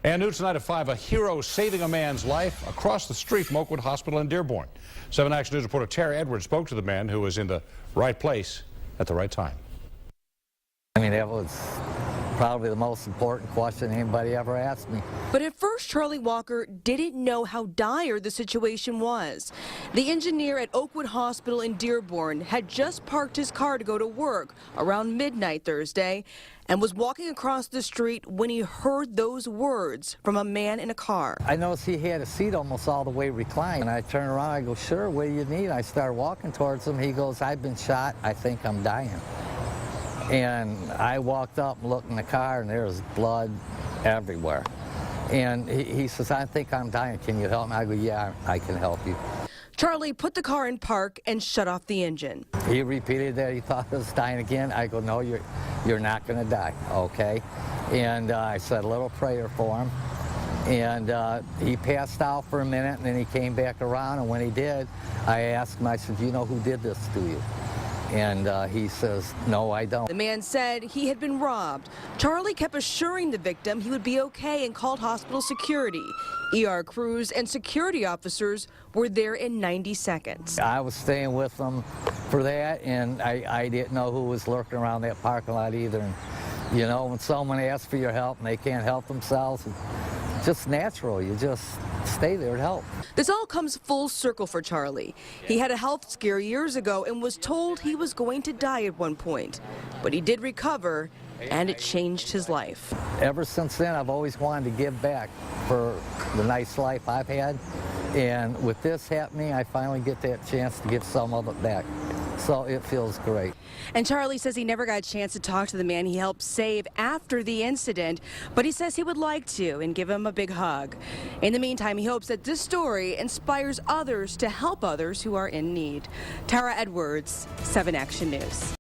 And news tonight at 5, a hero saving a man's life across the street from Oakwood Hospital in Dearborn. 7 Action News reporter Tara Edwards spoke to the man who was in the right place at the right time. I mean, that was probably the most important question anybody ever asked me. But at first, Charlie Walker didn't know how dire the situation was. The engineer at Oakwood Hospital in Dearborn had just parked his car to go to work around midnight Thursday and was walking across the street when he heard those words from a man in a car. I noticed he had a seat almost all the way reclined, and I turned around, I go, "Sure, what do you need?" I started walking towards him. He goes, "I've been shot, I think I'm dying." And I walked up and looked in the car, and there was blood everywhere. And he says, "I think I'm dying, can you help me?" I go, "Yeah, I can help you." Charlie put the car in park and shut off the engine. He repeated that he thought he was dying again. I go, "No, you're not going to die, okay?" And I said a little prayer for him. And he passed out for a minute, and then he came back around, and when he did, I asked him, I said, "You know who did this to you?" And he says, "No, I don't." The man said he had been robbed. Charlie kept assuring the victim he would be okay and called hospital security. ER crews and security officers were there in 90 seconds. I was staying with them for that, and I didn't know who was lurking around that parking lot either. And, you know, when someone asks for your help and they can't help themselves, it's just natural. You just stay there to help. This all comes full circle for Charlie. He had a health scare years ago and was told he was going to die at one point. But he did recover, and it changed his life. Ever since then, I've always wanted to give back for the nice life I've had. And with this happening, I finally get that chance to give some of it back. So it feels great. And Charlie says he never got a chance to talk to the man he helped save after the incident, but he says he would like to and give him a big hug. In the meantime, he hopes that this story inspires others to help others who are in need. Tara Edwards, 7 Action News.